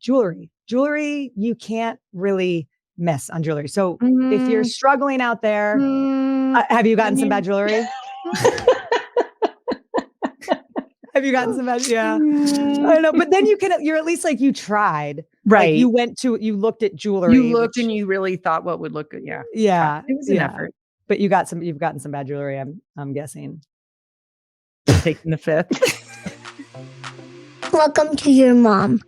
Jewelry, you can't really miss on jewelry. So if you're struggling out there, have you gotten some bad jewelry? Have you gotten some bad? Yeah. I don't know. But then you're at least like you tried. Right. Like you looked at jewelry. You looked and you really thought what would look good. Yeah. Yeah. It was an effort. But you've gotten some bad jewelry, I'm guessing. Taking the fifth. Welcome to Your Mom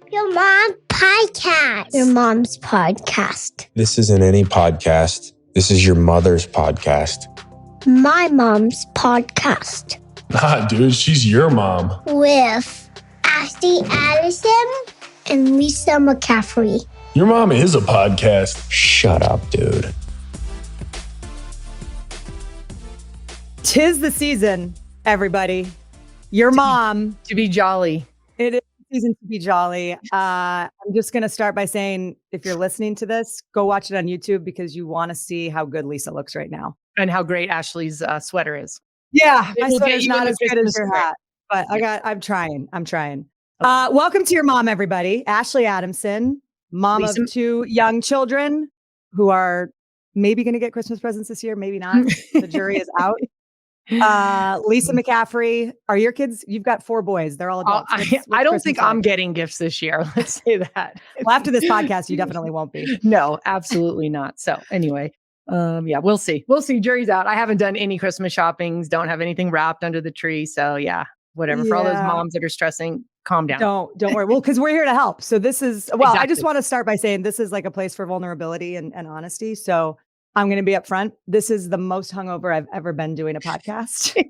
Podcast. Your mom's podcast. This isn't any podcast. This is your mother's podcast. My mom's podcast. Nah, dude, she's your mom. With Ashley Addison and Lisa McCaffrey. Your mom is a podcast. Shut up, dude. 'Tis the season, everybody. Your mom. To be jolly. It is season to be jolly. I'm just going to start by saying, if you're listening to this, go watch it on YouTube because you want to see how good Lisa looks right now. And how great Ashley's sweater is. Yeah, my sweater's not as good as your hat, but I'm trying. Welcome to Your Mom, everybody. Ashley Adamson, mom of two young children who are maybe going to get Christmas presents this year, maybe not. The jury is out. Lisa McCaffrey, are your kids? You've got 4 boys. They're all adults. I don't think I'm getting gifts this year. Let's say that. Well, after this podcast, you definitely won't be. No, absolutely not. So anyway, yeah, we'll see. Jury's out. I haven't done any Christmas shoppings. Don't have anything wrapped under the tree. So yeah, whatever. For all those moms that are stressing, calm down. Don't worry. Well, because we're here to help. So this is, exactly. I just want to start by saying this is like a place for vulnerability and honesty. So I'm going to be upfront. This is the most hungover I've ever been doing a podcast.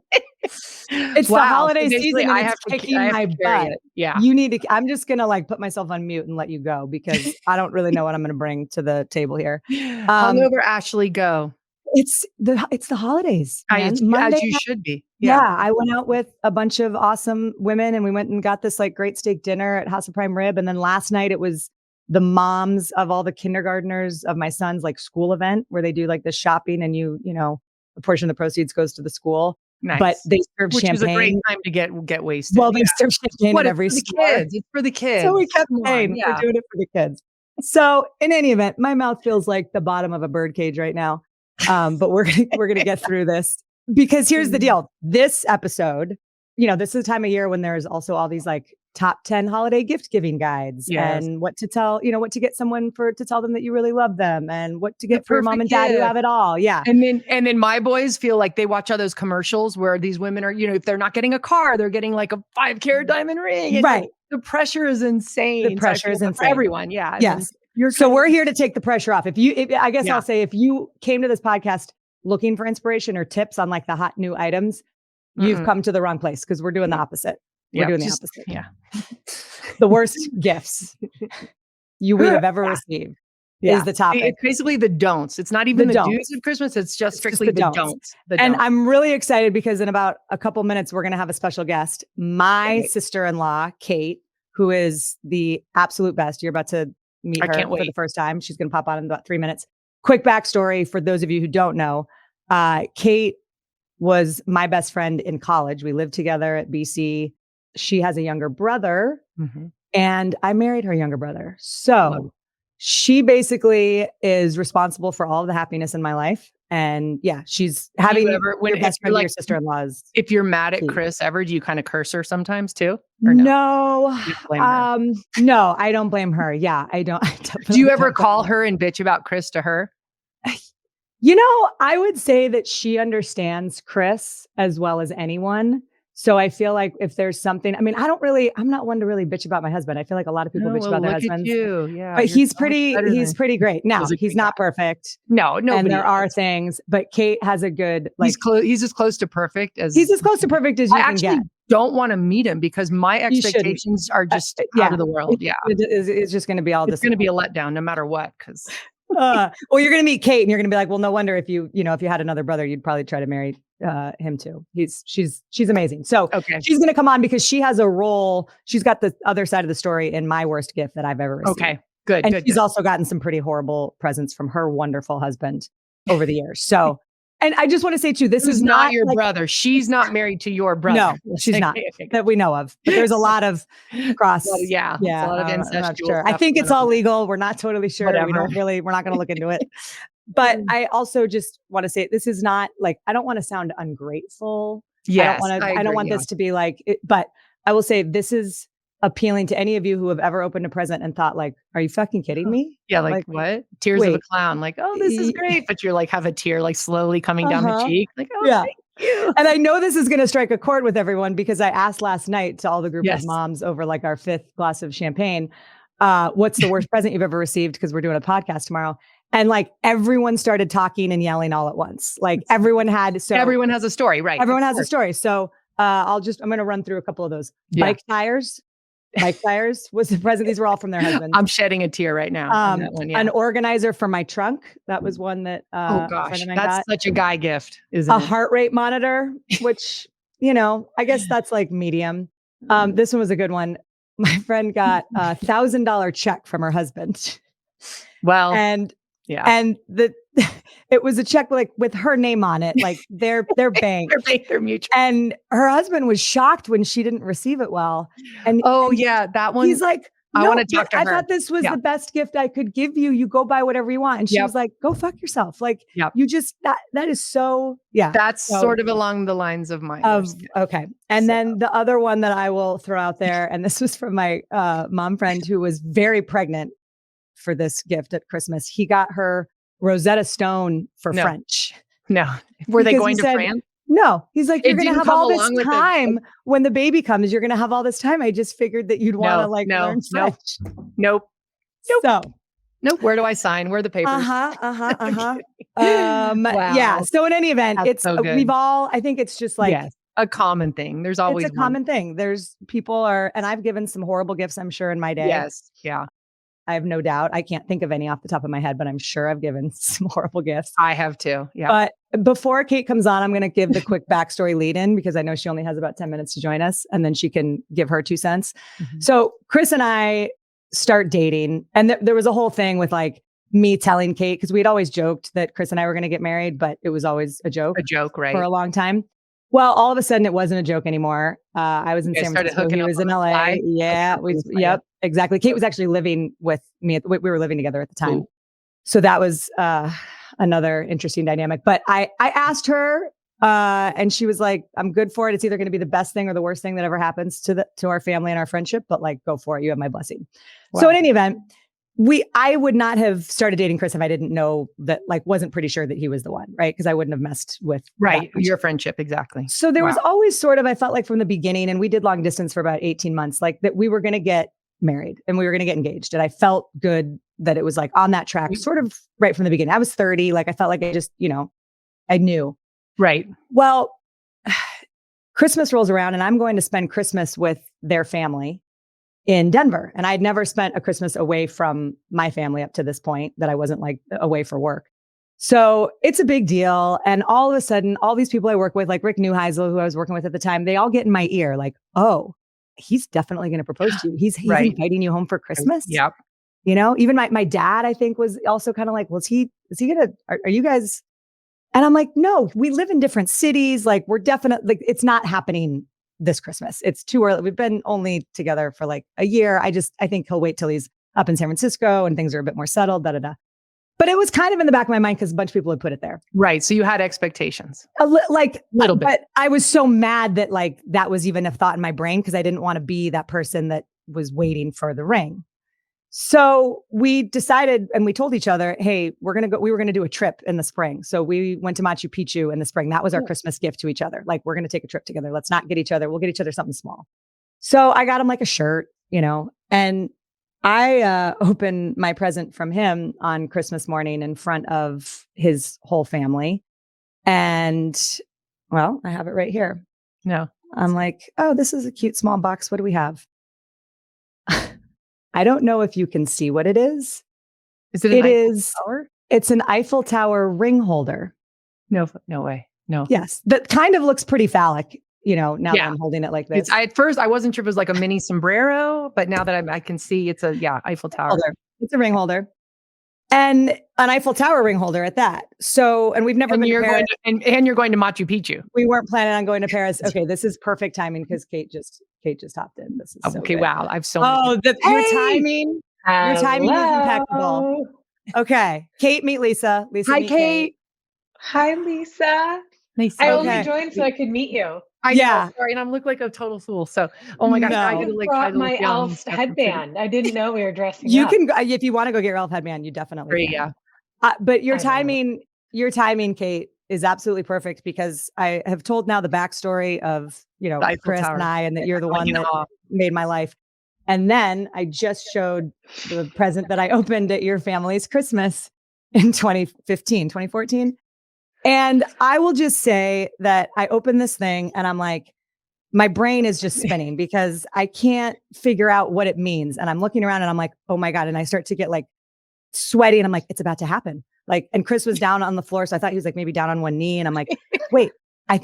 It's the holiday season. I have to kicking my butt. Yeah. You need to, I'm just going to put myself on mute and let you go because I don't really know what I'm going to bring to the table here. Hungover Ashley, go. It's the holidays. As you should be. Yeah. I went out with a bunch of awesome women and we went and got this great steak dinner at House of Prime Rib. And then last night it was the moms of all the kindergartners of my son's school event where they do the shopping and a portion of the proceeds goes to the school. Nice. But they serve champagne. Which is a great time to get wasted. Well, they serve champagne at every store. It's for the kids. So we kept saying we're doing it for the kids. So in any event, my mouth feels like the bottom of a bird cage right now. But we're gonna get through this because here's the deal. This episode, this is the time of year when there's also all these top 10 holiday gift giving guides and what to tell, what to get someone to tell them that you really love them and what to get for mom and dad who have it all. Yeah. And then my boys feel like they watch all those commercials where these women are, if they're not getting a car, they're getting a 5-carat diamond ring. And right. The pressure is insane. The pressure is insane for everyone. Yeah. Yes. So we're here to take the pressure off. I'll say if you came to this podcast looking for inspiration or tips on the hot new items, you've come to the wrong place because we're doing the opposite. We're doing the opposite. Yeah. The worst gifts we have ever received is the topic. It's basically the don'ts. It's not even the do's of Christmas. It's just strictly the don'ts. And I'm really excited because in about a couple minutes, we're going to have a special guest, my sister-in-law, Kate, who is the absolute best. You're about to meet her for the first time. She's going to pop on in about 3 minutes. Quick backstory for those of you who don't know. Kate was my best friend in college. We lived together at BC. She has a younger brother and I married her younger brother. So she basically is responsible for all of the happiness in my life. And she's having your best friend, your sister-in-law's. If you're mad at Chris ever, do you kind of curse her sometimes too? Or no, no, I don't blame her. Yeah, I don't. Do you ever call her and bitch about Chris to her? I would say that she understands Chris as well as anyone. So I feel like if there's something, I'm not one to really bitch about my husband. I feel like a lot of people bitch about their husbands. Yeah, but he's pretty great. Now, he's not perfect. No. And there are things, but Kate has a good, he's as close to perfect as you can get. Don't want to meet him because my expectations are just out of the world. Yeah. It's just going to be it's going to be a letdown no matter what. Because well, you're going to meet Kate and you're going to be like, well, no wonder if you had another brother, you'd probably try to marry him too. She's amazing. So she's going to come on because she has a role. She's got the other side of the story in my worst gift that I've ever received. Okay, good. And she's also gotten some pretty horrible presents from her wonderful husband over the years. So And I just want to say too, this is not your brother. She's not married to your brother. No, she's not that we know of. But there's a lot of cross. Well, yeah, it's a lot of incestual sure. I think it's all legal. We're not totally sure. We're not going to look into it. But I also just want to say this is not like, I don't want to sound ungrateful. Yes, I don't want this to be like, but I will say this is appealing to any of you who have ever opened a present and thought like, are you fucking kidding me? Yeah. Like what? Tears of a clown. Like, oh, this is great. But you're like, have a tear like slowly coming down the cheek. Like, oh, yeah. Thank you. And I know this is going to strike a chord with everyone because I asked last night to all the group of moms over like our 5th glass of champagne, what's the worst present you've ever received? Because we're doing a podcast tomorrow. And like everyone started talking and yelling all at once. Like everyone has a story, right? Everyone has a story. So I'm going to run through a couple of those. Bike tires. Bike tires was the present. These were all from their husbands. I'm shedding a tear right now. On that one, An organizer for my trunk. That was one that oh gosh, that's such a guy gift. Isn't a heart rate monitor, which I guess that's like medium. This one was a good one. My friend got $1,000 check from her husband. Well, and it was a check like with her name on it, like their bank, their mutual. And her husband was shocked when she didn't receive it well. And that one. He's like, no, I want to talk to her. I thought this was the best gift I could give you. You go buy whatever you want. And she was like, go fuck yourself. Like you just, that is so, That's sort of along the lines of mine. Okay. And then the other one that I will throw out there, and this was from my mom friend who was very pregnant for this gift at Christmas. He got her Rosetta Stone for French. No. Were they going to France? No. He's like, you're going to have all this time when the baby comes. You're going to have all this time. I just figured that you'd want to learn French. Nope. So. Nope. Where do I sign? Where are the papers? Wow. Yeah. So in any event, I think it's just like a common thing. There's always a common thing. There's and I've given some horrible gifts, I'm sure, in my day. Yes. Yeah. I have no doubt. I can't think of any off the top of my head, but I'm sure I've given some horrible gifts. I have too. Yeah. But before Kate comes on, I'm going to give the quick backstory lead in because I know she only has about 10 minutes to join us and then she can give her 2 cents. Mm-hmm. So Chris and I start dating and there was a whole thing with like me telling Kate, because we'd always joked that Chris and I were going to get married, but it was always a joke. A joke, right? For a long time. Well, all of a sudden it wasn't a joke anymore. I was in San Francisco. He was in LA. Yeah. Yep. Exactly. Kate was actually living with me. We were living together at the time. Ooh. So that was another interesting dynamic. But I asked her and she was like, I'm good for it. It's either going to be the best thing or the worst thing that ever happens to our family and our friendship. But like, go for it. You have my blessing. Wow. So in any event, I would not have started dating Chris if I didn't know that, like, wasn't pretty sure that he was the one, right? Because I wouldn't have messed with your friendship. Exactly. So there was always sort of, I felt like from the beginning, and we did long distance for about 18 months, like that we were going to get married and we were going to get engaged. And I felt good that it was like on that track, sort of right from the beginning. I was 30. Like I felt like I just, I knew. Right. Well, Christmas rolls around and I'm going to spend Christmas with their family in Denver. And I'd never spent a Christmas away from my family up to this point that I wasn't like away for work. So it's a big deal. And all of a sudden, all these people I work with, like Rick Neuheisel, who I was working with at the time, they all get in my ear like, oh, he's definitely going to propose to you. He's inviting you home for Christmas. Yep. Even my dad, I think, was also kind of like, well, is he going to, are you guys? And I'm like, no, we live in different cities. Like we're definitely, like, it's not happening this Christmas. It's too early. We've been only together for like a year. I think he'll wait till he's up in San Francisco and things are a bit more settled, But it was kind of in the back of my mind because a bunch of people had put it there. Right. So you had expectations. A little bit. But I was so mad that like that was even a thought in my brain because I didn't want to be that person that was waiting for the ring. So we decided and we told each other, hey, we were going to do a trip in the spring. So we went to Machu Picchu in the spring. That was our Christmas gift to each other. Like, we're going to take a trip together. Let's not get each other. We'll get each other something small. So I got him like a shirt, and I opened my present from him on Christmas morning in front of his whole family. And well, I have it right here. No, I'm like, oh, this is a cute small box. What do we have? I don't know if you can see what it is. Is it an Eiffel Tower? It's an Eiffel Tower ring holder. No way. No. Yes. That kind of looks pretty phallic, now that I'm holding it like this. At first, I wasn't sure if it was like a mini sombrero, but now that I can see it's a Eiffel Tower. It's a ring holder. And an Eiffel Tower ring holder at that. So, and we've never been to Paris. And you're going to Machu Picchu. We weren't planning on going to Paris. Okay, this is perfect timing because Kate just hopped in. This is so okay. good. Wow, I've so your timing. Your timing is impeccable. Okay, Kate, meet Lisa. Lisa, hi, meet Kate. Hi, Lisa. Nice. I only joined so I could meet you. I know, sorry, and I'm look like a total fool. So, oh my gosh, I brought my elf headband. I didn't know we were dressing you up. You can, if you want to go get your elf headband, you definitely can. Yeah. But your timing, Kate, is absolutely perfect because I have told now the backstory of, Chris and I, and that you're the one that made my life. And then I just showed the present that I opened at your family's Christmas in 2014. And I will just say that I opened this thing and I'm like, my brain is just spinning because I can't figure out what it means. And I'm looking around and I'm like, oh my God. And I start to get like sweaty and I'm like, it's about to happen. Like, and Chris was down on the floor. So I thought he was like maybe down on one knee. And I'm like, wait, I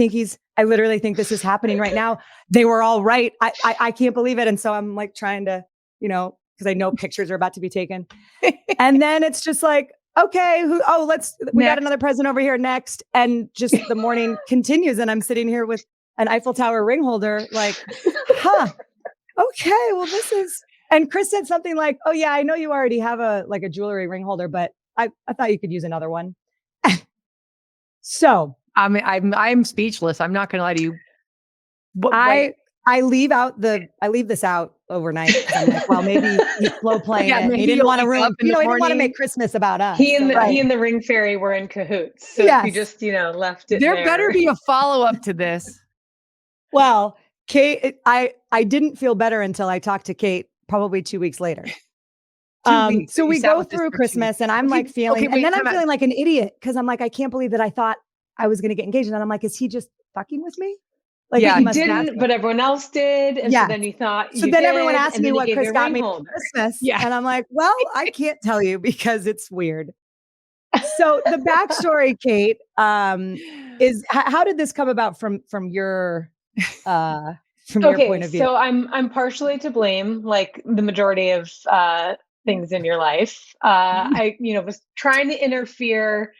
literally think this is happening right now. They were all right. I can't believe it. And so I'm like trying to, because I know pictures are about to be taken. And then it's just like, okay, we got another present over here next. And just the morning continues. And I'm sitting here with an Eiffel Tower ring holder, like, okay, well, and Chris said something like, oh yeah, I know you already have a jewelry ring holder, but I thought you could use another one. So I'm speechless. I'm not going to lie to you. I leave this out overnight. I'm like, well, maybe he's slow playing it. He didn't want to ruin, he didn't want to make Christmas about us. He and the ring fairy were in cahoots. So if you just, left it there. Better be a follow-up to this. Well, Kate, I didn't feel better until I talked to Kate probably 2 weeks later. So we go through Christmas and I'm like feeling, and then I'm feeling like an idiot because I'm like, I can't believe that I thought I was going to get engaged. And I'm like, is he just fucking with me? Like, he didn't, but everyone else did. And so then you thought so then everyone asked me what Chris got me for Christmas. Yeah. And I'm like, well, I can't tell you because it's weird. So the backstory, Kate, is how did this come about from your your point of view? So I'm partially to blame, like the majority of things in your life. I was trying to interfere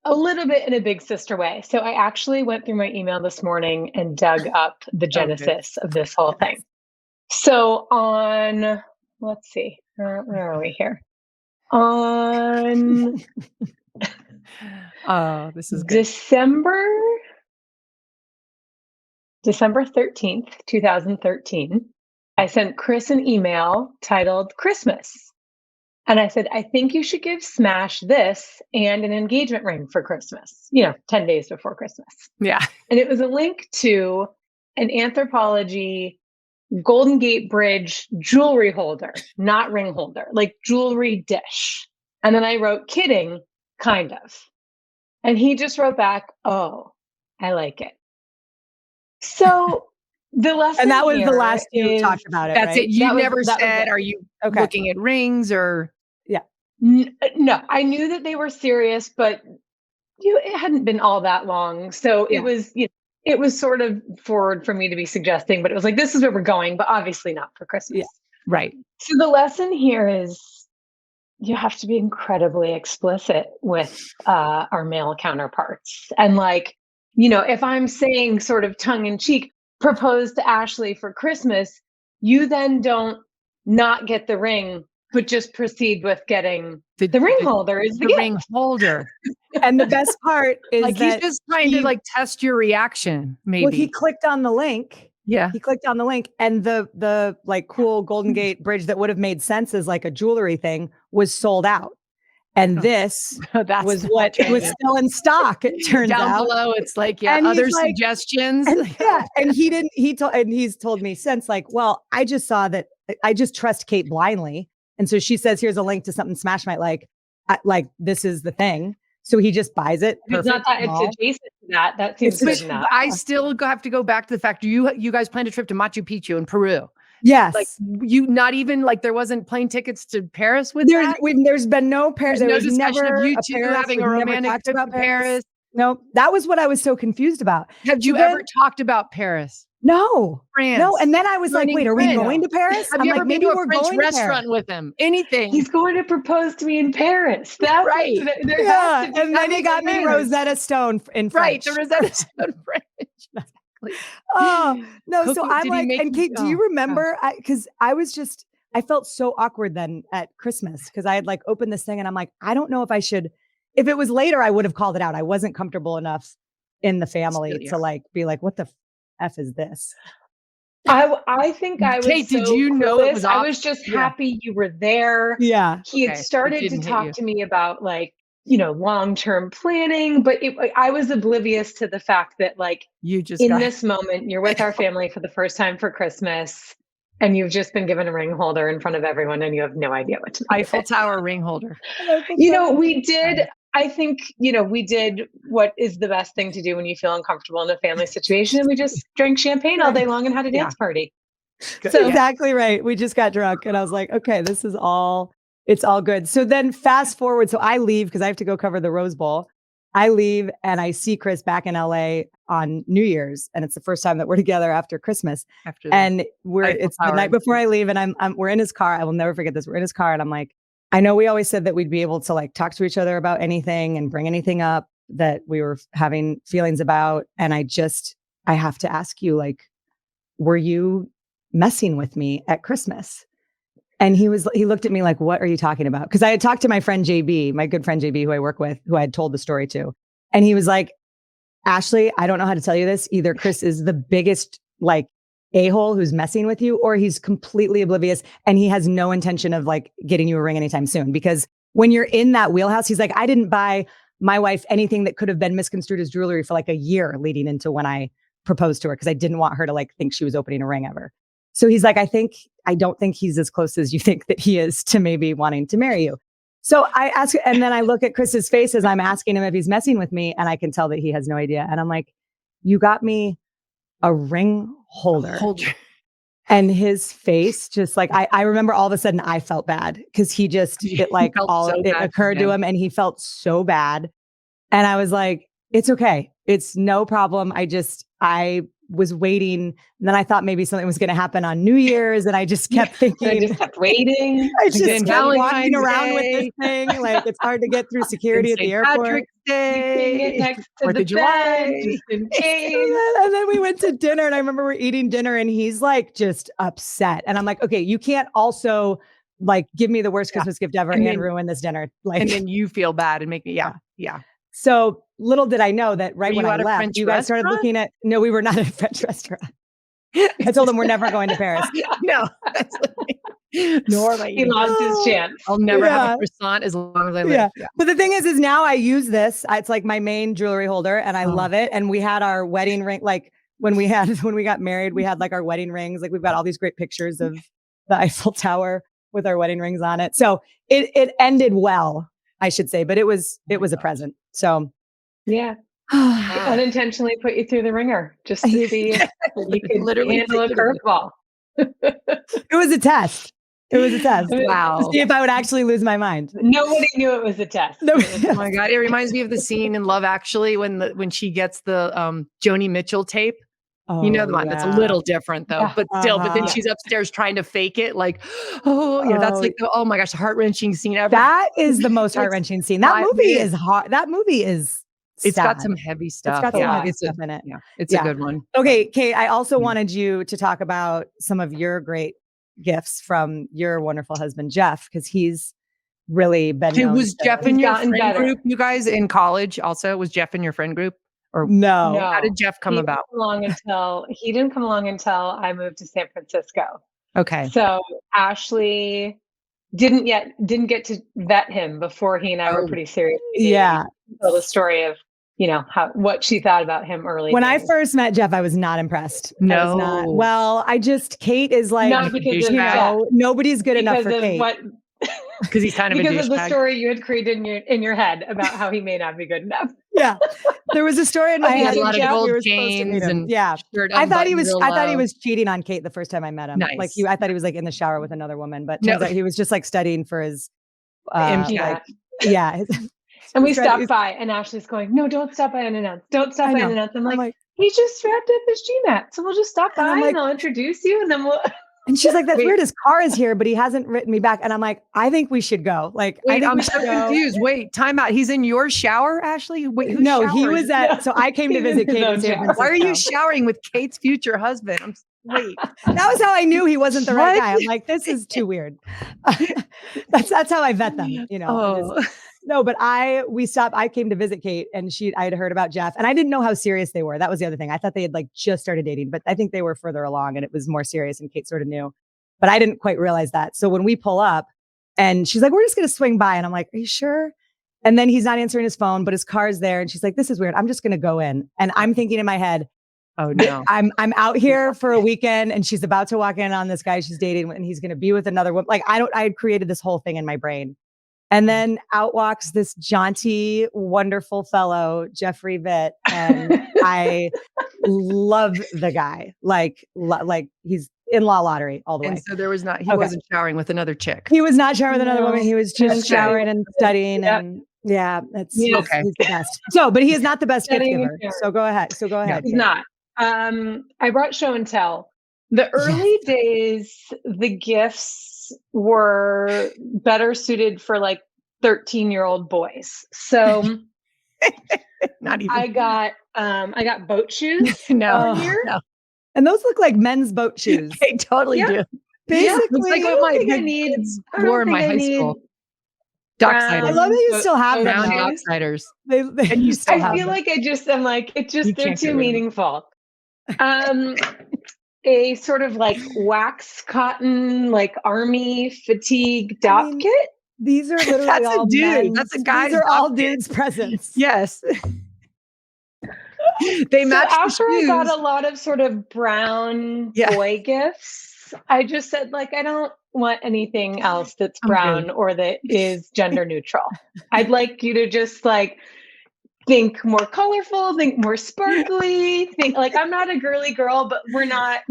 a little bit in a big sister way. So I actually went through my email this morning and dug up the genesis of this whole thing. So on, let's see, where are we here? On this is good. December 13th, 2013, I sent Chris an email titled Christmas. And I said, I think you should give Smash this and an engagement ring for Christmas, 10 days before Christmas. Yeah. And it was a link to an Anthropologie Golden Gate Bridge jewelry holder, not ring holder, like jewelry dish. And then I wrote, kidding, kind of. And he just wrote back, oh, I like it. So the lesson, and that was the last you talked about it. That's right? it. You never said, are you looking at rings or? Yeah. No, I knew that they were serious, but it hadn't been all that long. So it was, it was sort of forward for me to be suggesting, but it was like, this is where we're going, but obviously not for Christmas. Yeah. Right. So the lesson here is you have to be incredibly explicit with our male counterparts. And if I'm saying sort of tongue in cheek, propose to Ashley for Christmas, you then don't not get the ring, but just proceed with getting the ring holder is the ring holder. And the best part is that he's just trying to test your reaction. Maybe. Well, he clicked on the link. Yeah. He clicked on the link and the cool Golden Gate Bridge that would have made sense as like a jewelry thing was sold out. And this was what was still in stock. It turns out down below. It's like, other suggestions. And he's told me since well, I just saw that I just trust Kate blindly. And so she says, here's a link to something Smash might like this is the thing. So he just buys it. It's not that it's adjacent to that. That seems good enough. I still have to go back to the fact you guys planned a trip to Machu Picchu in Peru. Yes. You not even there wasn't plane tickets to Paris with there's been no Paris. There's no discussion never of you two having a romantic trip to Paris. No, that was what I was so confused about. Have you ever talked about Paris? No. France. No. And then I was like, Learning wait, are we French. going to Paris? Have I'm you like, ever been maybe to a we're French going to restaurant Paris. with him? Anything. He's going to propose to me in Paris. That's Right. There has to be. And then he got me Rosetta Stone in French. Right. The Rosetta Stone French. Exactly. Oh, no. So Coco, I'm did he like, make and you- Kate, do you oh, remember? Because I felt so awkward then at Christmas because I had like opened this thing and I'm like, I don't know if I should. If it was later, I would have called it out. I wasn't comfortable enough in the family to like be like, what the F is this? I think I was. Kate, did you know it was I off? was just happy you were there. Yeah. He had Okay, it started to didn't hit talk you. to me about like, long-term planning, but I was oblivious to the fact that like You just in got this moment, you're with our family for the first time for Christmas and you've just been given a ring holder in front of everyone and you have no idea what to do. Eiffel Tower ring holder. We did. I think, we did what is the best thing to do when you feel uncomfortable in a family situation. And we just drank champagne all day long and had a dance party. So exactly right. We just got drunk and I was like, okay, it's all good. So then fast forward. So I leave because I have to go cover the Rose Bowl. I leave and I see Chris back in LA on New Year's. And it's the first time that we're together after Christmas. And it's the night before I leave and we're in his car. I will never forget this. We're in his car and I'm like, I know we always said that we'd be able to like talk to each other about anything and bring anything up that we were having feelings about. And I have to ask you, like, were you messing with me at Christmas? And he looked at me like, what are you talking about? Because I had talked to my friend JB, my good friend JB, who I work with, who I had told the story to. And he was like, Ashley, I don't know how to tell you this. Either Chris is the biggest like a-hole who's messing with you, or he's completely oblivious and he has no intention of like getting you a ring anytime soon. Because when you're in that wheelhouse, he's like, I didn't buy my wife anything that could have been misconstrued as jewelry for like a year leading into when I proposed to her, because I didn't want her to like think she was opening a ring ever. So he's like, I don't think he's as close as you think that he is to maybe wanting to marry you. So I ask, and then I look at Chris's face as I'm asking him if he's messing with me, and I can tell that he has no idea. And I'm like, you got me a ring holder. And his face just like, I remember all of a sudden I felt bad because it occurred to him and he felt so bad. And I was like, it's okay. It's no problem. I was waiting. And then I thought maybe something was going to happen on New Year's. And I just kept thinking. I just kept waiting. I just kept walking around with this thing. Like it's hard to get through security at the airport. Patrick's Day. Next to the bed, just in case. And then we went to dinner and I remember we're eating dinner and he's like just upset. And I'm like, okay, you can't also like give me the worst Christmas gift ever and ruin this dinner. Like, and then you feel bad and make me, yeah. So little did I know that when I left, you guys started looking at, no, we were not at a French restaurant. I told him we're never going to Paris. No, nor am I. He lost his chance. I'll never have a croissant as long as I live. Yeah. But the thing is now I use this. It's like my main jewelry holder and I love it. And we had our wedding ring, like when we got married, we had like our wedding rings. Like we've got all these great pictures of the Eiffel Tower with our wedding rings on it. So it ended well, I should say, but it was a present. So yeah. Unintentionally put you through the ringer just to see if you could literally handle a curveball. It was a test. Wow. To see if I would actually lose my mind. Nobody knew it was a test. Oh my God. It reminds me of the scene in Love Actually when she gets the Joni Mitchell tape. You know the one that's a little different though, but still, but then she's upstairs trying to fake it. Like, that's like, oh my gosh, heart-wrenching scene ever. That is the most heart-wrenching scene. That movie is hard. That movie is It's sad. got some heavy stuff. It's got some heavy stuff in it. Yeah, it's a good one. Okay, Kate, I also wanted you to talk about some of your great gifts from your wonderful husband, Jeff, because he's really been known. Was Jeff in your friend better. group, you guys, in college also? Was Jeff in your friend group? Or no. How did Jeff come about? He didn't come along until I moved to San Francisco. Okay. So Ashley didn't get to vet him before he and I were pretty serious. Yeah. Tell the story of, what she thought about him early. When I first met Jeff, I was not impressed. No. Kate is like, not because nobody's good enough for Kate. Because he's kind of because of the story you had created in your head about how he may not be good enough. Yeah, there was a story in my head. A lot of gold chains and I thought he was cheating on Kate the first time I met him. Nice. Like I thought he was like in the shower with another woman, but turns out he was just like studying for his MCAT. And we stopped by, and Ashley's going, "No, don't stop by unannounced. Don't stop by unannounced." I'm like, he just wrapped up his GMAT. So we'll just stop by and I'll introduce you and then we'll. And she's like, that's weird. His car is here, but he hasn't written me back. And I'm like, I think we should go. Like, wait, I'm so confused. Wait, time out. He's in your shower, Ashley? Wait, who's no, showering? He was at, so I came to visit Kate in San Francisco. Why are you showering with Kate's future husband? Wait. That was how I knew he wasn't the right guy. I'm like, this is too weird. That's how I vet them, you know. Oh. No, but I came to visit Kate and I had heard about Jeff and I didn't know how serious they were. That was the other thing. I thought they had like just started dating, but I think they were further along and it was more serious and Kate sort of knew. But I didn't quite realize that. So when we pull up and she's like, we're just going to swing by. And I'm like, are you sure? And then he's not answering his phone, but his car's there. And she's like, this is weird. I'm just going to go in. And I'm thinking in my head, oh no, I'm out here for a weekend and she's about to walk in on this guy she's dating and he's going to be with another woman. Like I had created this whole thing in my brain. And then out walks this jaunty, wonderful fellow, Jeffrey Vitt. And I love the guy. Like he's in-law lottery all the way. And so he wasn't showering with another chick. He was not showering with another woman. He was just showering and studying. Yep. And he's the best. So, but he is not the best gift giver. So go ahead. No, he's not. I brought show and tell. The early days, the gifts were better suited for like 13-year-old boys. So not even. I got boat shoes. No. And those look like men's boat shoes. They totally do. Basically, looks like what my kids wore in my high school. Docksiders. I love that you still have them. Docksiders. And you still I feel like I'm like, they're too meaningful. A sort of like wax cotton, like army fatigue dock kit. These are literally all dudes. That's a guy. These are all dudes' presents. Yes. They match. So after I got a lot of sort of brown boy gifts, I just said, like, I don't want anything else that's brown or that is gender neutral. I'd like you to just like think more colorful, think more sparkly, think like I'm not a girly girl, but I'm not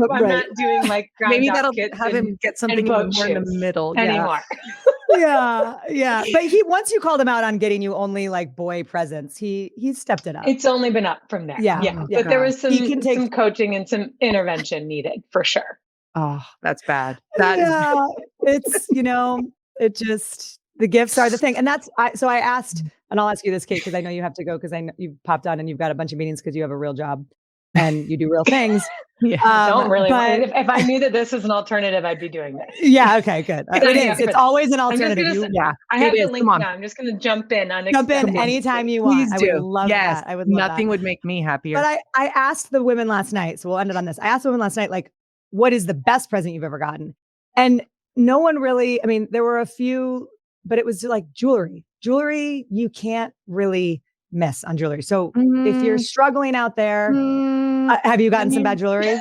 doing like maybe that'll have him get something more in the middle anymore. Yeah. But once you called him out on getting you only like boy presents, he stepped it up. It's only been up from there. Yeah. But there was some coaching and some intervention needed for sure. Oh, that's bad. It's, it just, the gifts are the thing. And so I asked, and I'll ask you this, Kate, because I know you have to go because I know you've popped on and you've got a bunch of meetings because you have a real job and you do real things. Don't really. If I knew that this was an alternative, I'd be doing this. Yeah. Okay. Good. It is. It's always an alternative. I have the link now. I'm just going to jump in. Jump in anytime you want. Please do. I would love that. I would love Nothing would make me happier. But I asked the women last night, so we'll end it on this. I asked the women last night, like, what is the best present you've ever gotten? And no one really. I mean, there were a few, but it was like jewelry. Jewelry, you can't really miss on jewelry. So if you're struggling out there, have you gotten some bad jewelry?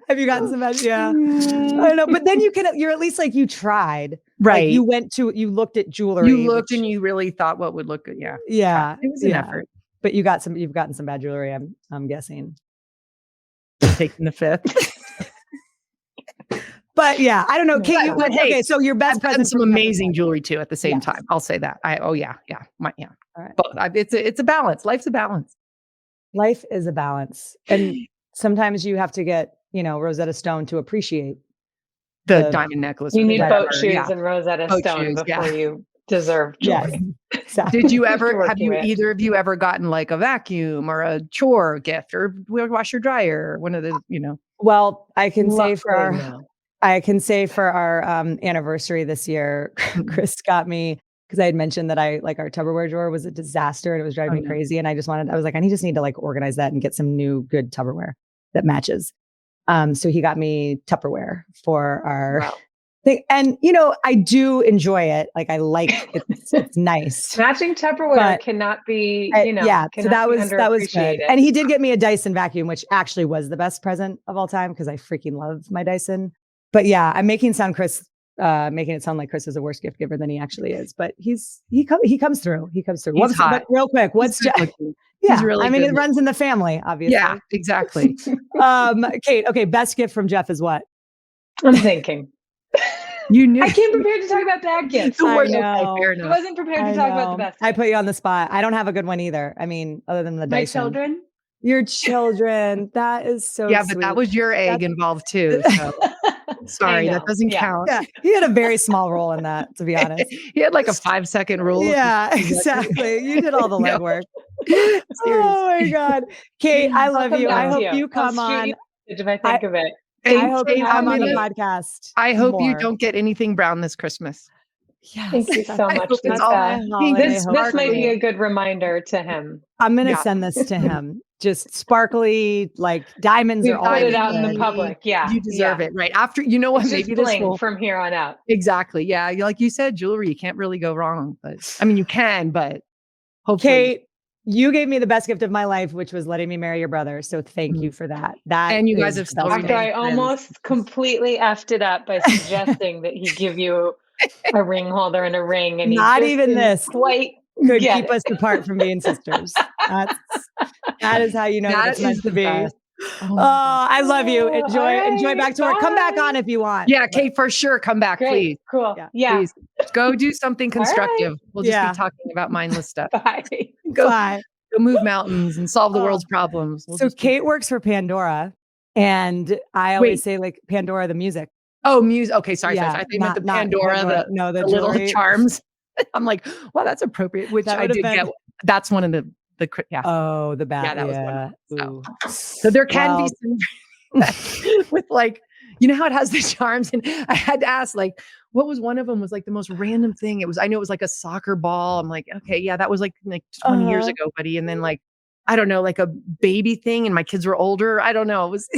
Have you gotten some bad? Yeah. I don't know. But then you're at least like you tried. Right. Like you looked at jewelry. You looked and you really thought what would look good. Yeah. Yeah. It was an effort. But you've gotten some bad jewelry, I'm guessing. Taking the fifth. But yeah, I don't know. Kate, okay, so your best present. And some amazing jewelry too at the same time. I'll say that. All right. But it's a balance. Life's a balance. Life is a balance. And sometimes you have to get, Rosetta Stone to appreciate the diamond necklace. You need boat shoes and Rosetta Stone before you deserve jewelry. Yes, exactly. Did you ever, either of you ever gotten like a vacuum or a chore gift or washer dryer? One of the, Well, I can say for our anniversary this year, Chris got me, because I had mentioned that our Tupperware drawer was a disaster and it was driving me crazy. And I was like, I just need to like organize that and get some new good Tupperware that matches. So he got me Tupperware for our thing. And, I do enjoy it. Like I like it. It's nice. Matching Tupperware cannot be, so that was good. And he did get me a Dyson vacuum, which actually was the best present of all time because I freaking love my Dyson. But yeah, I'm making it sound like Chris is a worse gift giver than he actually is. But he comes through. He comes through. He's hot. But real quick, what's He's really good. It runs in the family, obviously. Yeah, exactly. Kate, okay, best gift from Jeff is what? I'm thinking. You knew. I came prepared to talk about bad gifts. I Okay, know. fair I enough. wasn't prepared to talk about the best. I put you on the spot. I don't have a good one either. I mean, other than the My Dyson. children. Your children. That is so Yeah, sweet. but that was your egg involved too. So sorry, that doesn't count. Yeah, he had a very small role in that, to be honest. He had like a 5-second rule. Yeah, exactly. You did all the No. legwork. Seriously. Oh my God. Kate, I love you. I hope you come on. If I think of it. I hope you come on the Kate, podcast. I hope you more. don't get anything brown this Christmas. Yes. Thank you so much, That's all my Lisa. holiday This hope might for be you. a good reminder to him. I'm gonna send this to him. Just sparkly, like diamonds We are put always it out in the good. public. Yeah. You deserve it. Right. After, you know what? It's Maybe just this bling will. from here on out. Exactly. Yeah. Like you said, jewelry, you can't really go wrong. But I mean, you can, but hopefully. Kate, you gave me the best gift of my life, which was letting me marry your brother. So thank you for that. And you guys have still After I almost completely effed it up by suggesting that he give you a ring holder and a ring, and not even this quite could keep us apart from being sisters. That is how you know that it's meant to be. Best. Oh, I love you. Enjoy back to work. Come back on if you want. Yeah, Kate, for sure. Come back, please. Cool. Yeah. Please. Go do something constructive. Right. We'll just be talking about mindless stuff. Bye. Go move mountains and solve the world's problems. So Kate works for Pandora, and I always say like Pandora the music. Oh, music. Okay, sorry. Yeah, I think meant the Pandora, the jewelry. little charms. I'm like, wow, that's appropriate. Which I did get. That's one of the yeah. Oh, the bat. Yeah, that was one. So there can be some with like, you know how it has the charms, and I had to ask like, what was one of them was like the most random thing. I know it was like a soccer ball. I'm like, okay, yeah, that was like 20 years ago, buddy. And then like, I don't know, like a baby thing, and my kids were older. I don't know. It was.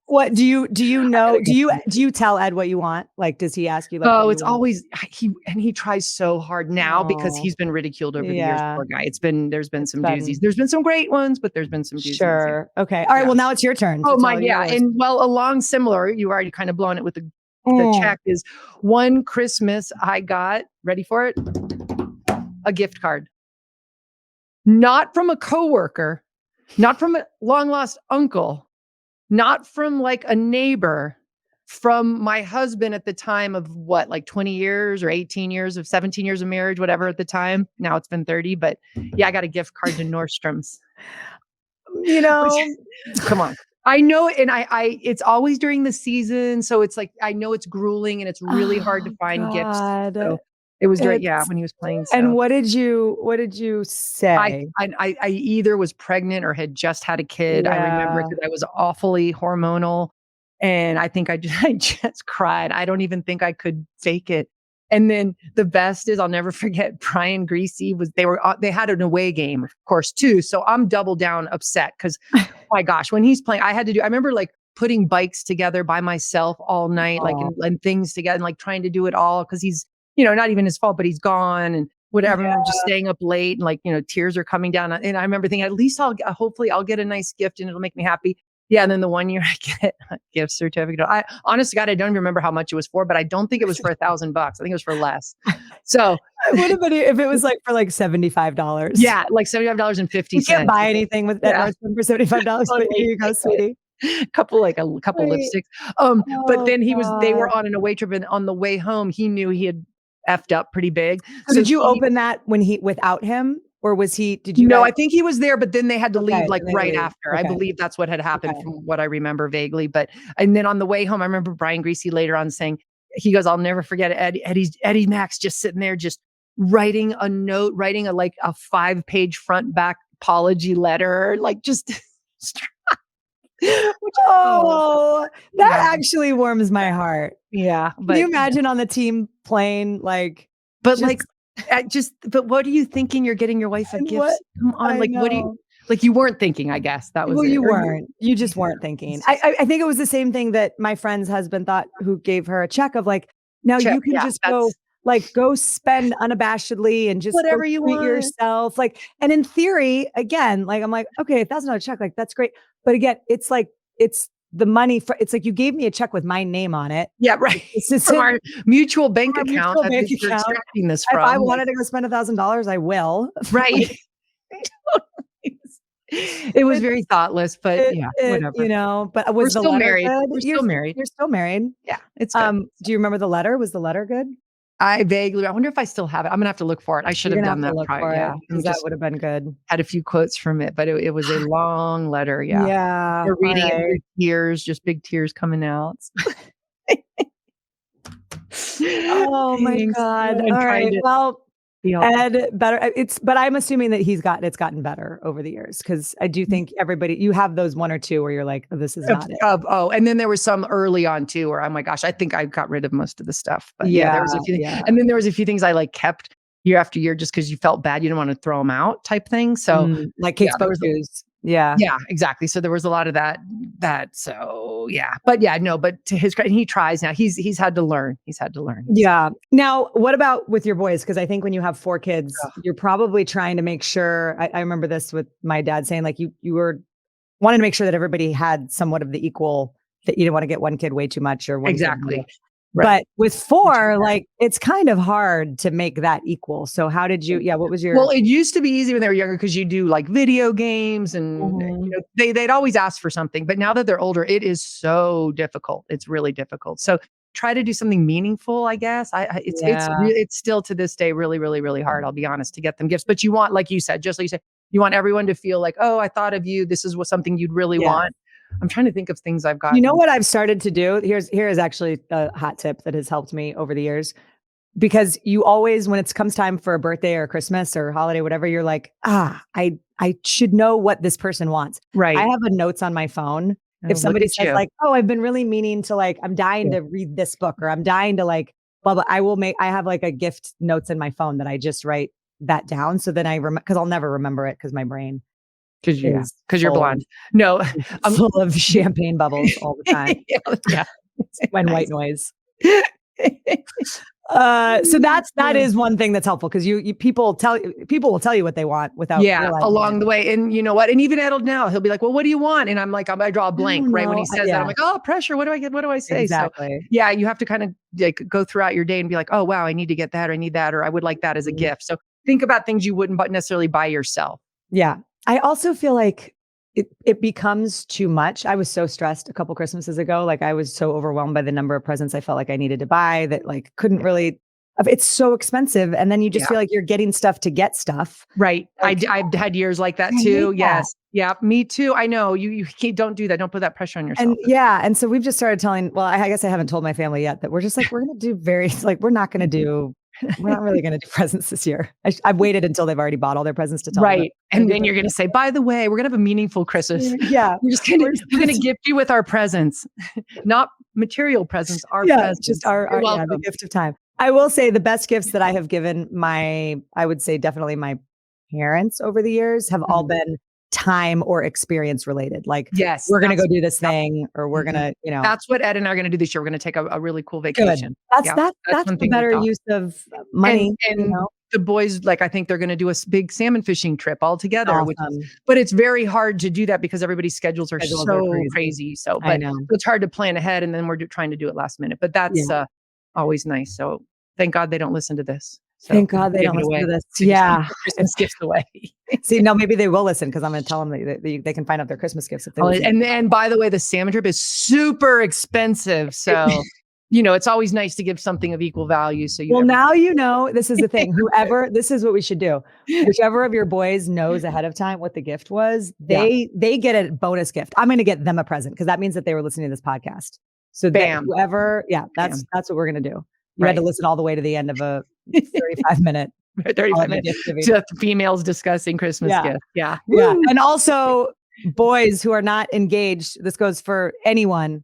What do you know? Do you tell Ed what you want? Like, does he ask you? Like, oh, it's always he tries so hard now because he's been ridiculed over the years. Poor guy. There's been some doozies. There's been some great ones, but there's been some doozies. Sure. Okay. All right. Well, now it's your turn. Oh my, yeah. And well, along similar, you already kind of blown it with the check. Is one Christmas I got, ready for it, a gift card, not from a coworker, not from a long lost uncle. Not from like a neighbor, from my husband at the time of what, like 20 years or 18 years of 17 years of marriage, whatever at the time. Now it's been 30, but yeah, I got a gift card to Nordstrom's. You know, come on. I know. And I it's always during the season. So it's like, I know it's grueling and it's really hard to find gifts. So it was when he was playing. So. And what did you say? I either was pregnant or had just had a kid. I remember because I was awfully hormonal, and I think I just cried. I don't even think I could fake it. And then the best is, I'll never forget, Brian Greasy they had an away game, of course, too. So I'm double down upset because, oh my gosh, when he's playing, I remember like putting bikes together by myself all night, like and things together, and like trying to do it all because he's. Not even his fault, but he's gone and whatever. I'm just staying up late and like, tears are coming down. And I remember thinking, at least hopefully I'll get a nice gift and it'll make me happy. Yeah. And then the one year I get a gift certificate. I honest to God, I don't remember how much it was for, but I don't think it was for $1,000. I think it was for less. So it would have been if it was like for like $75. Yeah. Like $75.50. You can't buy anything with that for $75, but here you go, sweetie. A couple lipsticks. But then they were on an away trip, and on the way home, he knew he had effed up pretty big. So did you open that without him, or was he? Did you? No, I think he was there, but then they had to leave right after. Okay. I believe that's what had happened from what I remember vaguely. And then on the way home, I remember Brian Greasy later on saying, he goes, "I'll never forget it. Eddie Max just sitting there, just writing a note, writing a 5-page front back apology letter, like just." Actually warms my heart. Yeah. Can you imagine on the team plane, like, but what are you thinking? You're getting your wife a gift? Come on. What do you, like, you weren't thinking, I guess that was, well, you weren't, you just weren't thinking. I think it was the same thing that my friend's husband thought, who gave her a check of like, now you can just go spend unabashedly and just whatever you treat want yourself. Like, and in theory, again, like, I'm like, okay, $1,000 check, like, that's great. But again, it's like, it's the money it's like, you gave me a check with my name on it. Yeah. Right. It's from our mutual bank account. You're extracting this from. If I wanted to go spend $1,000, I will. Right. It was very thoughtless, but whatever. You know, but We're was the still letter married. good? We're still married. You're still married. Yeah, it's good. Do you remember the letter? Was the letter good? I wonder if I still have it. I'm gonna have to look for it. I should have done that prior. Yeah, because that would have been good. Had a few quotes from it, but it was a long letter. Yeah. Yeah. We're reading it through tears, just big tears coming out. Oh my God. All right. Well, Ed, better. But I'm assuming that it's gotten better over the years because I do think you have those one or two where you're like, oh, this is not it. And then there was some early on too, where, oh my gosh, I think I got rid of most of the stuff. But there was a few things. And then there was a few things I like kept year after year just because you felt bad, you didn't want to throw them out type thing. So like Kate's boat shoes. Yeah. Yeah, exactly. So there was a lot of that. So yeah, but to his credit, he tries now. He's had to learn. Yeah. Now, what about with your boys? Because I think when you have 4 kids, you're probably trying to make sure. I remember this with my dad saying, like, you were wanting to make sure that everybody had somewhat of the equal. That you didn't want to get one kid way too much or one exactly. Right. But with 4, like it's kind of hard to make that equal. So how did you? Yeah, what was your? Well, it used to be easy when they were younger because you do like video games and they'd always ask for something. But now that they're older, it is so difficult. It's really difficult. So try to do something meaningful. I guess it's still to this day really, really, really hard. I'll be honest, to get them gifts. But you want, like you said, you want everyone to feel like, oh, I thought of you. This is something you'd really want. I'm trying to think of things I've got. You know what I've started to do? Here is actually a hot tip that has helped me over the years. Because you always, when it comes time for a birthday or Christmas or holiday, whatever, you're like, I should know what this person wants. Right. I have a notes on my phone. If somebody says like, oh, I've been really meaning to like, I'm dying to read this book or I'm dying to like, blah, blah, I have like a gift notes in my phone that I just write that down. So then because I'll never remember it because my brain. Because you're blonde. No, I'm full of champagne bubbles all the time. When white noise. So that is one thing that's helpful because people will tell you what they want without along the way. And you know what? And even Ed now, he'll be like, well, what do you want? And I'm like, I draw a blank right when he says that. I'm like, oh, pressure. What do I get? What do I say? Exactly. So, you have to kind of like go throughout your day and be like, oh, wow, I need to get that or I need that or I would like that as a gift. So think about things you wouldn't necessarily buy yourself. Yeah. I also feel like it becomes too much. I was so stressed a couple Christmases ago. Like I was so overwhelmed by the number of presents I felt like I needed to buy that like couldn't really, it's so expensive. And then you just feel like you're getting stuff to get stuff. Right. Like, I've had years like that too. Yes. Yeah. Me too. I know you don't do that. Don't put that pressure on yourself. And so we've just started telling, I guess I haven't told my family yet that we're just like, we're going to do we're not really going to do presents this year. I've waited until they've already bought all their presents to tell them. Right. And then you're going to say, by the way, we're going to have a meaningful Christmas. Yeah. We're going to gift you with our presents, not material presents, our presents. Just the gift of time. I will say the best gifts that I have given I would say definitely my parents over the years have all been time or experience related. Like, yes, we're going to go do this thing or we're going to, that's what Ed and I are going to do this year. We're going to take a really cool vacation. Good. That's the better use of money. And the boys, like, I think they're going to do a big salmon fishing trip all together, but it's very hard to do that because everybody's schedules are so crazy. So, but it's hard to plan ahead. And then we're trying to do it last minute, but that's always nice. So thank God they don't listen to this. So thank God they don't listen to this. Yeah. Christmas gifts away. See, no, maybe they will listen because I'm going to tell them that they can find out their Christmas gifts if they listen. And by the way, the salmon trip is super expensive. So, it's always nice to give something of equal value. So now this is the thing. This is what we should do. Whichever of your boys knows ahead of time what the gift was, they get a bonus gift. I'm going to get them a present because that means that they were listening to this podcast. So that's what we're going to do. You had to listen all the way to the end of a 35-minute 30-minute just females discussing Christmas gifts. Yeah. Yeah. And also boys who are not engaged, this goes for anyone,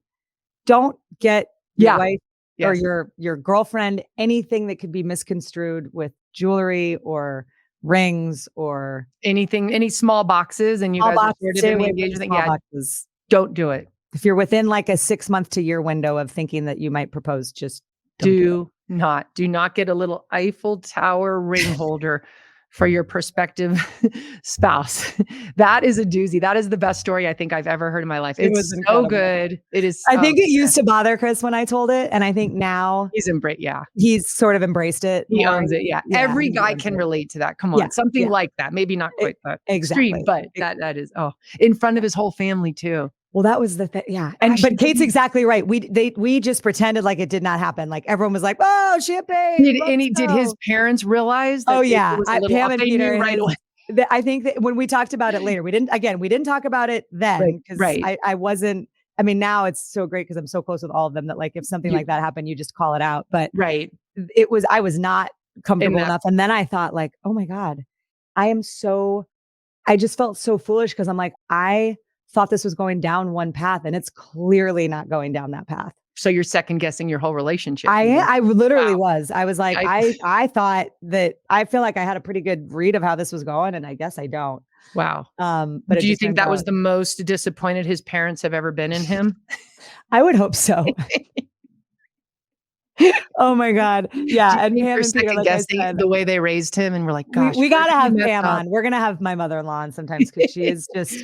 don't get your wife or your girlfriend anything that could be misconstrued with jewelry or rings or anything, any small boxes and you guys are engaged with boxes. Don't do it. If you're within like a 6-month to year window of thinking that you might propose, just do not get a little Eiffel Tower ring holder. for your prospective spouse. That is a doozy. That is the best story I think I've ever heard in my life. It's so good. It is. I think it used to bother Chris when I told it. And I think now he's sort of embraced it. He owns it. Yeah. Every guy can relate to that. Come on. Something like that. Maybe not quite that extreme, but that is, in front of his whole family too. Well, that was the thing. Yeah. But Kate's exactly right. We just pretended like it did not happen. Like everyone was like, oh, champagne. Did his parents realize that? Oh yeah. Pam and Peter right away. I think that when we talked about it later, we didn't talk about it then. Because I wasn't, I mean, now it's so great because I'm so close with all of them that like, if something like that happened, you just call it out. But I was not comfortable enough. And then I thought like, oh my God, I just felt so foolish because I'm like, I thought this was going down one path and it's clearly not going down that path. So you're second guessing your whole relationship. I literally was. I was like, I thought that I feel like I had a pretty good read of how this was going, and I guess I don't. Wow. But do you think that was the most disappointed his parents have ever been in him? I would hope so. Oh my God. Yeah. And Pam and Peter, like I said, the way they raised him, and we're like, gosh, we got to have Pam on. We're going to have my mother-in-law on sometimes because she is just,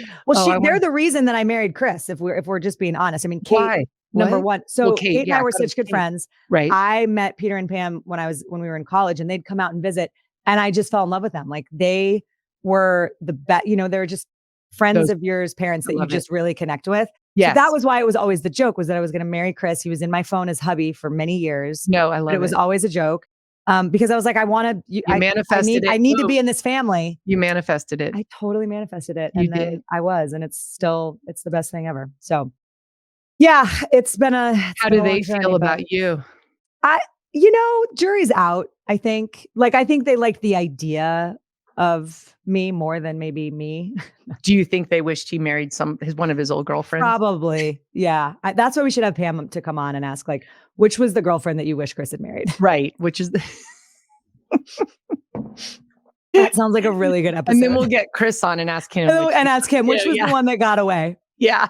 they're the reason that I married Chris. If we're just being honest, I mean, Kate, number one. So Kate and I were such good friends. Right. I met Peter and Pam when we were in college, and they'd come out and visit, and I just fell in love with them. Like they were the best, they're just friends of yours, parents that you just really connect with. Yeah. So that was why it was always the joke was that I was going to marry Chris. He was in my phone as hubby for many years. No, I love it. It was always a joke. Because I was like, I manifested it. I need to be in this family. You manifested it. I totally manifested it. And then I was, and it's the best thing ever. So yeah, how do they feel about you? Jury's out. I think they like the idea of me more than maybe me. Do you think they wished he married one of his old girlfriends? Probably. Yeah. That's why we should have Pam to come on and ask, like, which was the girlfriend that you wish Chris had married? Right. Which is that sounds like a really good episode. And then we'll get Chris on and ask him. Which was the one that got away. Yeah.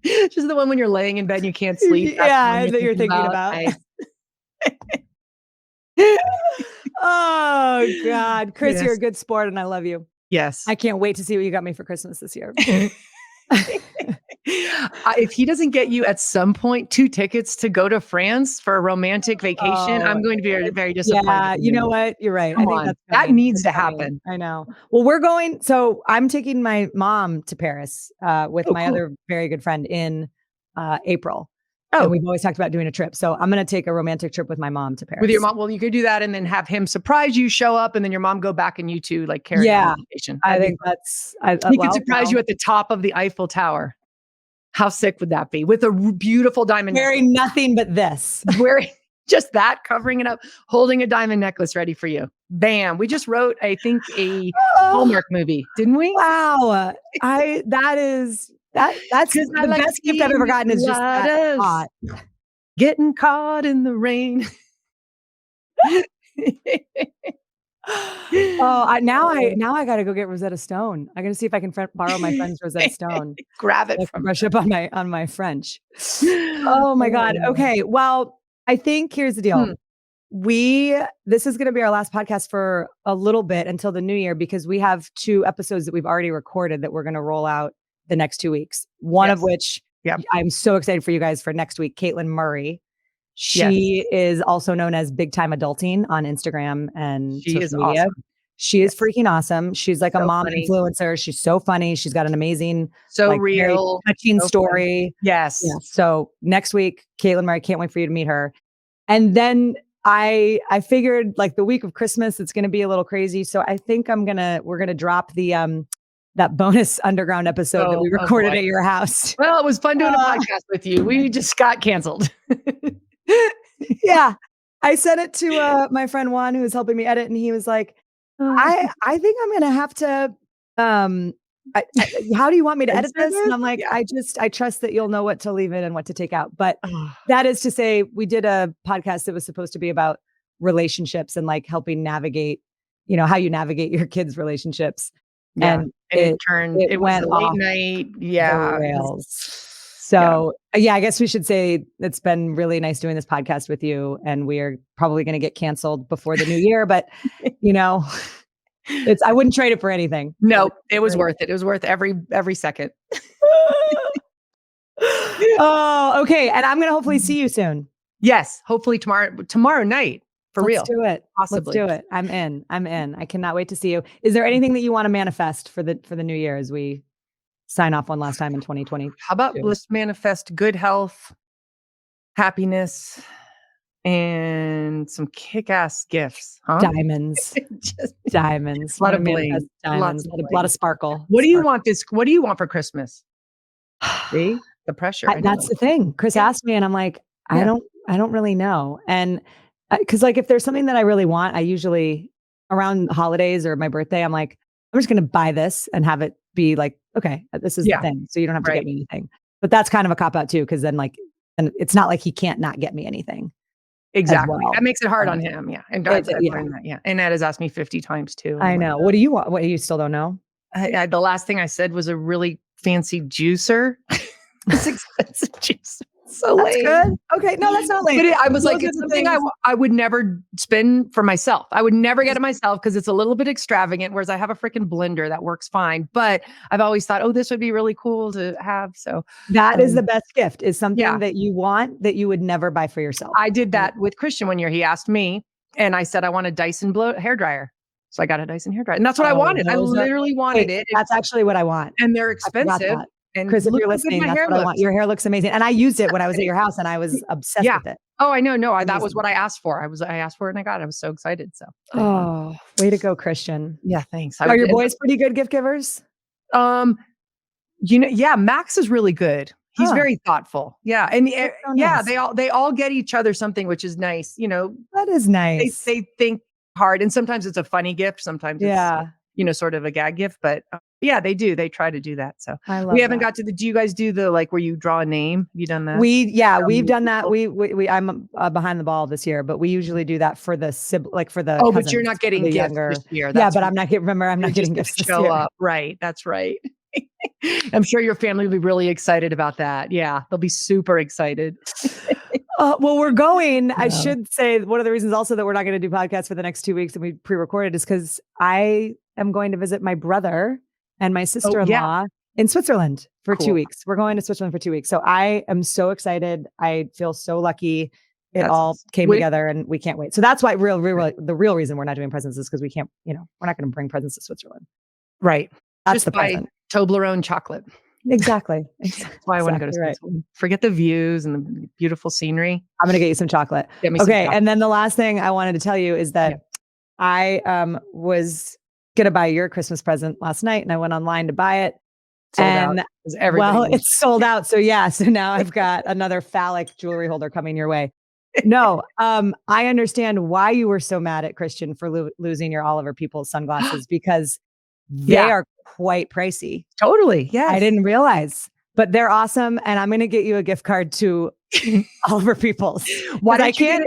Just the one when you're laying in bed and you can't sleep. That you're thinking about. Oh God, Chris, you're a good sport and I love you. Yes. I can't wait to see what you got me for Christmas this year. If he doesn't get you at some point 2 tickets to go to France for a romantic vacation, I'm going to be very, very disappointed. Yeah, you know what? You're right. I think that needs to happen. I know. Well, so I'm taking my mom to Paris with my other very good friend in April. And we've always talked about doing a trip. So I'm going to take a romantic trip with my mom to Paris. With your mom? Well, you could do that and then have him surprise you, show up, and then your mom go back and you two like carry on the vacation. I think that's... He could surprise you at the top of the Eiffel Tower. How sick would that be? With a beautiful diamond wearing nothing but this. Wearing just that, covering it up, holding a diamond necklace ready for you. Bam. We just wrote, I think, a Hallmark movie, didn't we? Wow. That's the best gift I've ever gotten is just that hot. Getting caught in the rain. Now I got to go get Rosetta Stone. I got to see if I can borrow my friend's Rosetta Stone. Grab it from brush up on my French. Oh my God. Okay. Well, I think here's the deal. This is going to be our last podcast for a little bit until the new year because we have 2 episodes that we've already recorded that we're going to roll out the next 2 weeks. One of which I'm so excited for you guys for next week. Caitlin Murray. She is also known as Big Time Adulting on Instagram and social media. Awesome. She is freaking awesome. She's like a mom influencer. She's so funny. She's got an amazing, real, touching story. Yes. Yeah. So next week, Caitlin Murray, can't wait for you to meet her. And then I figured like the week of Christmas, it's going to be a little crazy. So I think we're going to drop the, that bonus underground episode that we recorded at your house. Well, it was fun doing a podcast with you. We just got canceled. Yeah. I sent it to my friend Juan, who was helping me edit. And he was like, I think I'm going to have to, how do you want me to edit this? And I'm like, I trust that you'll know what to leave in and what to take out. But that is to say, we did a podcast that was supposed to be about relationships and like helping navigate, how you navigate your kids' relationships. Yeah. And it went a late night. Yeah. Rails. So I guess we should say it's been really nice doing this podcast with you. And we are probably going to get canceled before the new year, but I wouldn't trade it for anything. No, it was worth it. It was worth every second. Oh, okay. And I'm going to hopefully see you soon. Yes. Hopefully tomorrow night. For real. Let's do it. Possibly. Let's do it. I'm in. I cannot wait to see you. Is there anything that you want to manifest for the new year as we sign off one last time in 2020? How about let's manifest good health, happiness, and some kick-ass gifts, huh? Diamonds. Diamonds. A lot of bling. Diamonds. A lot of sparkle. What do you want for Christmas? See? The pressure. That's the thing. Chris asked me and I'm like, I don't really know. And because like if there's something that I really want, I usually around holidays or my birthday, I'm like, I'm just going to buy this and have it be like, okay, this is the thing. So you don't have to get me anything. But that's kind of a cop out too, because then and it's not like he can't not get me anything. Exactly. Well. That makes it hard on him. Yeah. And I've learned that. Yeah. And Ed has asked me 50 times too. I know. What do you want? What you still don't know? The last thing I said was a really fancy juicer. It's expensive juicer. So lame. Good. Okay. No, that's not lame. But I was like, it's something I would never spend for myself. I would never get it myself because it's a little bit extravagant, whereas I have a freaking blender that works fine. But I've always thought, oh, this would be really cool to have. So that is the best gift, is something that you want that you would never buy for yourself. I did that with Christian one year. He asked me and I said, I want a Dyson hairdryer. So I got a Dyson hairdryer. And that's what I wanted. I literally wanted it. That's actually what I want. And they're expensive. And Chris, if you're listening, that's what I want. Your hair looks amazing. And I used it when I was at your house and I was obsessed with it. Oh, I know. No, that was what I asked for. I asked for it and I got it. I was so excited. So, way to go, Christian. Yeah, thanks. Are your boys pretty good gift givers? Max is really good. He's very thoughtful. Yeah. And nice. they all get each other something, which is nice. You know, that is nice. They think hard. And sometimes it's a funny gift. Sometimes it's, sort of a gag gift, but they do. They try to do that. So we haven't got to do you guys do the, like where you draw a name? Have you done that? We've done that. I'm behind the ball this year, but we usually do that for the for the. Oh, but you're not getting gifts younger. This year. That's but I'm not getting gifts this year. Up. Right. That's right. I'm sure your family will be really excited about that. Yeah. They'll be super excited. Well, we're going. I should say one of the reasons also that we're not going to do podcasts for the next 2 weeks and we pre-recorded is because I am going to visit my brother and my sister-in-law in Switzerland for 2 weeks. We're going to Switzerland for 2 weeks. So I am so excited. I feel so lucky. It all came together and we can't wait. So that's why the real reason we're not doing presents is because we can't, we're not going to bring presents to Switzerland. Right. That's the present. Toblerone chocolate. Exactly. That's why I want to go to Switzerland. Right. Forget the views and the beautiful scenery. I'm going to get you some chocolate. Okay. And then the last thing I wanted to tell you is that I was going to buy your Christmas present last night and I went online to buy it. It's sold out. So so now I've got another phallic jewelry holder coming your way. No, I understand why you were so mad at Christian for losing your Oliver Peoples sunglasses because they are quite pricey. Totally. Yeah. I didn't realize, but they're awesome. And I'm going to get you a gift card to Oliver Peoples. I can't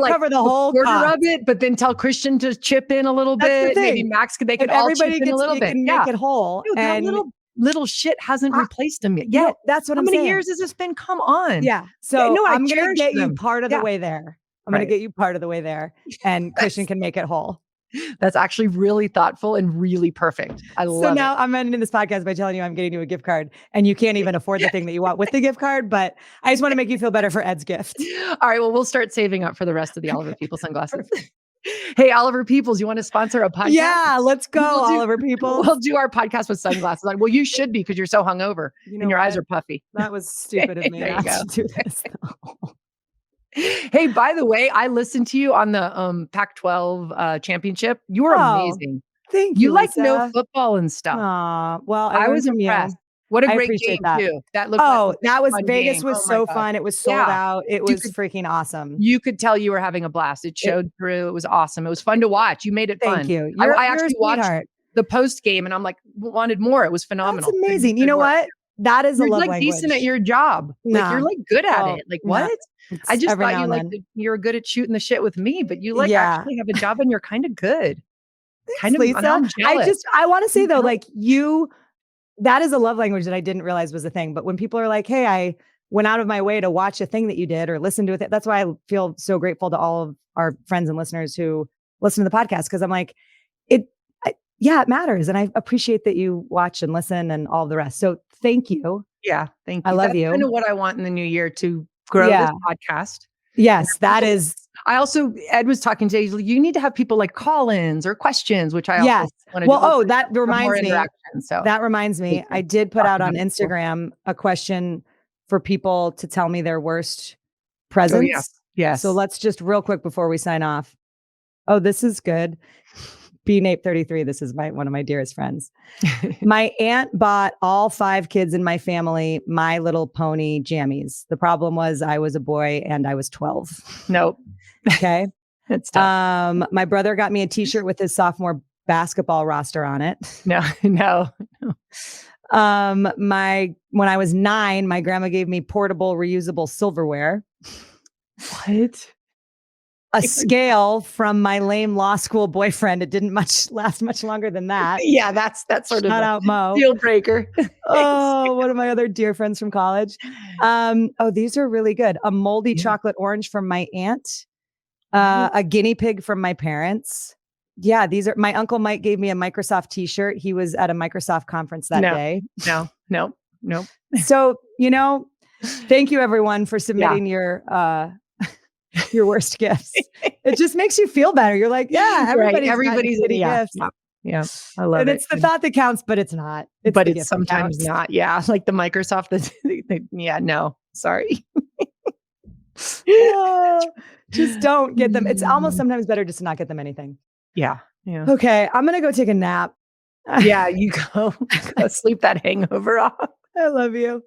cover the whole quarter of it, but then tell Christian to chip in a little bit. Maybe Max they could all chip in a little bit. Make it whole. Dude, and little shit hasn't replaced him yet. No, that's what I'm saying. How many years has this been? Come on. Yeah. So I'm going to get you part of the way there. I'm going to get you part of the way there and Christian can make it whole. That's actually really thoughtful and really perfect. I love it. So now I'm ending this podcast by telling you I'm getting you a gift card and you can't even afford the thing that you want with the gift card, but I just want to make you feel better for Ed's gift. All right. Well, we'll start saving up for the rest of the Oliver Peoples sunglasses. Hey, Oliver Peoples, you want to sponsor a podcast? Yeah, let's go, Oliver Peoples. We'll do our podcast with sunglasses on. Well, you should be because you're so hungover and your eyes are puffy. That was stupid of me not to do this. Hey, by the way, I listened to you on the Pac-12 championship. You were amazing. Thank you. You like know football and stuff. Well, I was impressed. What a great game too. That looked that was Vegas was so fun. It was sold out. It was freaking awesome. You could tell you were having a blast. It showed through. It was awesome. It was fun to watch. You made it fun. Thank you. I actually watched the post game and I'm like, wanted more. It was phenomenal. That's amazing. You know what? That is a love language. You're decent at your job. Like you're like good at it. Like what? I just thought you're good at shooting the shit with me, but you actually have a job and you're kind of good. Thanks, Lisa. I want to say though, like that is a love language that I didn't realize was a thing. But when people are like, hey, I went out of my way to watch a thing that you did or listen to it. That's why I feel so grateful to all of our friends and listeners who listen to the podcast. Cause I'm like, yeah, it matters. And I appreciate that you watch and listen and all the rest. So thank you. Yeah. Thank you. I love That's you. kind of what I want in the new year, to grow this podcast. Yes, that is. I also, Ed was talking today, you need to have people like call-ins or questions, which I also want to do. Well, that reminds me. So that reminds me. I did put out on Instagram a question for people to tell me their worst presents. Oh, yes. So let's just real quick before we sign off. Oh, this is good. BNape33. This is one of my dearest friends. My aunt bought all 5 kids in my family My Little Pony jammies. The problem was I was a boy and I was 12. Nope. Okay. It's tough. My brother got me a t-shirt with his sophomore basketball roster on it. No. When I was 9, my grandma gave me portable reusable silverware. What? A scale from my lame law school boyfriend. It didn't last much longer than that. Yeah, that's sort of shout out Mo. Deal breaker. Oh, one of my other dear friends from college. These are really good. A moldy chocolate orange from my aunt. A guinea pig from my parents. Yeah, these are my Uncle Mike gave me a Microsoft t-shirt. He was at a Microsoft conference that day. No. So, thank you everyone for submitting your worst gifts. It just makes you feel better. You're like, everybody's getting gifts. Yeah, I love it. And it's the thought that counts, but it's not. It's sometimes not. Yeah, like the Microsoft. No, sorry. Just don't get them. It's almost sometimes better just to not get them anything. Yeah. Okay, I'm going to go take a nap. Yeah, you go sleep that hangover off. I love you.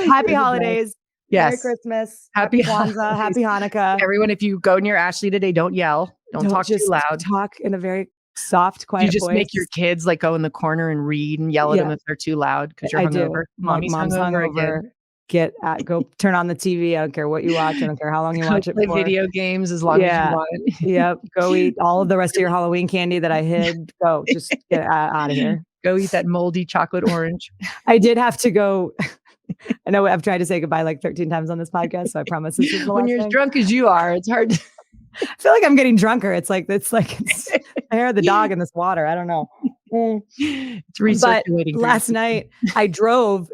Happy holidays. Yes. Merry Christmas. Happy Kwanzaa. Happy Hanukkah. Everyone, if you go near Ashley today, don't yell. Don't talk too loud. Talk in a very soft, quiet voice. You just make your kids like go in the corner and read and yell at them if they're too loud because you're hungover. Mom's hungover. Go turn on the TV. I don't care what you watch. I don't care how long you watch it for. Play video games as long as you want. Yep. Go eat all of the rest of your Halloween candy that I hid. Go. Just get out of here. Go eat that moldy chocolate orange. I did have to go. I know I've tried to say goodbye like 13 times on this podcast, so I promise this is the when you're as drunk as you are, it's hard to... I feel like I'm getting drunker. It's the hair of the dog in this water. I don't know. It's recirculating. But last night I drove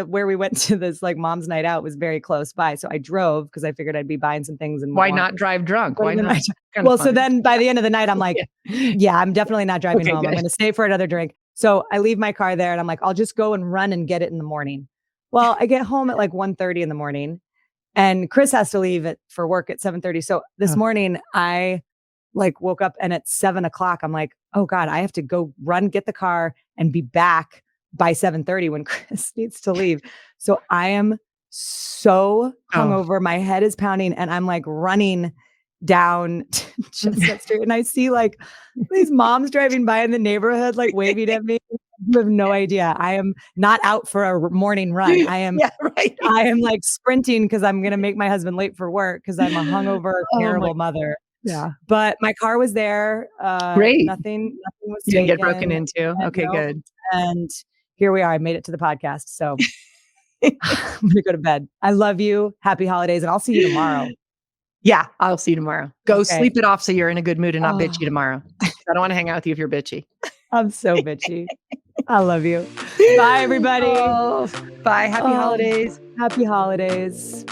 where we went to this mom's night out was very close by. So I drove because I figured I'd be buying some things. And why not drive drunk? Why not? So then by the end of the night, I'm like, I'm definitely not driving home. Good. I'm going to stay for another drink. So I leave my car there and I'm like, I'll just go and run and get it in the morning. Well, I get home at 1:30 in the morning and Chris has to leave for work at 7:30. So this morning I woke up and at 7:00, I'm like, oh God, I have to go run, get the car and be back by 7:30 when Chris needs to leave. So I am so hungover. My head is pounding and I'm running down Chestnut Street and I see these moms driving by in the neighborhood, waving at me. You have no idea. I am not out for a morning run. I am, I am sprinting because I'm going to make my husband late for work because I'm a hungover, terrible mother. Yeah. But my car was there. Great. Nothing was You didn't get broken into. Okay, good. And here we are. I made it to the podcast. So I'm going to go to bed. I love you. Happy holidays. And I'll see you tomorrow. Yeah, I'll see you tomorrow. Go sleep it off so you're in a good mood and not bitchy tomorrow. I don't want to hang out with you if you're bitchy. I'm so bitchy. I love you. Bye, everybody. Bye. Happy holidays. Happy holidays.